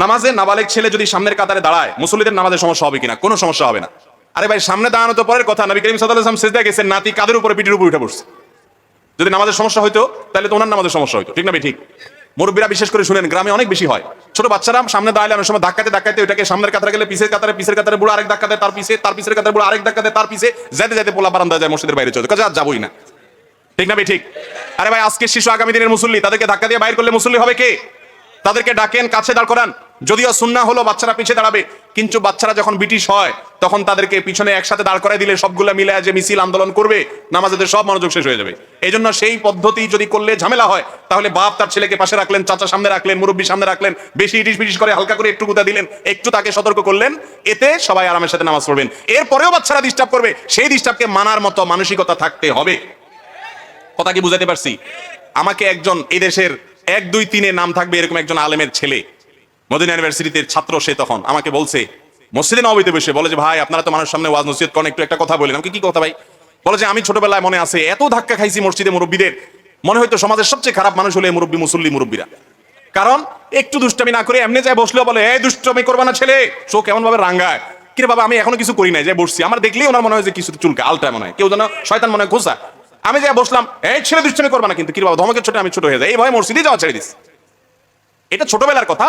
নামাজে নাবালেগ ছেলে যদি সামনের কাতারে দাঁড়ায়, মুসল্লিদের নামাজের সমস্যা হবে কিনা? কোনো সমস্যা হবে না। আরে ভাই, সামনে দাঁড়ানো তো পরের কথা। নবী করিম সাল্লাল্লাহু আলাইহি ওয়াসাল্লাম সিজদায় গেছেন, নাতি কাদের উপরে, পিঠের উপর উঠে পড়ছে। যদি নামাজের সমস্যা হইতো তাহলে তো ওনার নামাজের সমস্যা হইতো, ঠিক না ভাই? ঠিক। মুরব্বীরা বিশেষ করে শুনেন, গ্রামে অনেক বেশি হয়। ছোট বাচ্চারা সামনে দাঁড়ালে অনেক সময় ধাক্কাতে ধাক্কাতে ওইটাকে সামনের কাতারে গেলে পিছের কাতারে, পিছের কাতারে বুড়ো আরেক ধাক্কা দেয় তার পিছে, তার পিছের কাতারে বুড়ো আরেক ধাক্কা দেয় তার পিছে, যাইতে যাইতে পোলা বারান্দা যায়, মসজিদের বাইরে চলে কাজে আর যাবোই না, ঠিক না ভাই? ঠিক। আরে ভাই, আজকের শিশু আগামী দিনের মুসল্লি, তাদেরকে ধাক্কা দিয়ে বাইর করলে মুসল্লি হবে কে? তাদেরকে ডাকেন, কাছে দাঁড় করান। যদিও সুন্নাহ হলো বাচ্চারা পিছিয়ে দাঁড়াবে, কিন্তু বাচ্চারা যখন ব্রিটিশ হয় তখন তাদেরকে পিছনে একসাথে দাঁড় করাই দিলে সবগুলা মিলে যে মিছিল আন্দোলন করবে, নামাজেদের সব মনোযোগ শেষ হয়ে যাবে। এই জন্য সেই পদ্ধতি যদি করলে ঝামেলা হয়, তাহলে বাপ তার ছেলেকে পাশে রাখলেন, চাচা সামনে রাখলেন, মুরব্বী সামনে রাখলেন, বেশি ইটিশ পিটিশ করে হালকা করে একটু গুতা দিলেন, একটু তাকে সতর্ক করলেন, এতে সবাই আরামের সাথে নামাজ পড়বেন। এরপরেও বাচ্চারা ডিস্টার্ব করবে, সেই ডিস্টার্বকে মানার মতো মানসিকতা থাকতে হবে। কথা কি বুঝাতে পারছি? আমাকে একজন এই দেশের 1, 2, 3 নাম থাকবে এরকম একজন আলেমের ছেলে, মদিনা ইউনিভার্সিটিতে ছাত্র, সে তখন আমাকে বলছে মসজিদে নববীতে বসে, বলে যে ভাই আপনারা তো মানুষের সামনে ওয়াজ নসিহত করেন, একটু একটা কথা বলেন। আমাকে কি কথা ভাই? বলে যে আমি ছোটবেলায় মনে আছে এত ধাক্কা খাইছি মসজিদে মুরব্বীদের, মনে হয়তো সমাজের সবচেয়ে খারাপ মানুষ হলে মুরব্বী, মুসল্লি মুরব্বীরা। কারণ একটু দুষ্টামি না করে এমনি যায় বসলেও বলে এই দুষ্টামি করবা না ছেলে, চোখ কেমন ভাবে রাঙ্গায়। কিরে বাবা, আমি এখনো কিছু করি নাই, যে বসছি, আমার দেখলেই ওনার মনে হয় যে কিছু চুলকা আলটায় মনে হয়, কেউ যেন শয়তান মনে হয় ঘোষা। আমি যাই বসলাম, এই ছেলে দুষ্টামি করবা না, কিন্তু কি বাবা ধমকের ছোট আমি ছোট হয়ে যায়, এই ভয় মসজিদে যাওয়া ছেড়ে দিস। এটা ছোটবেলার কথা।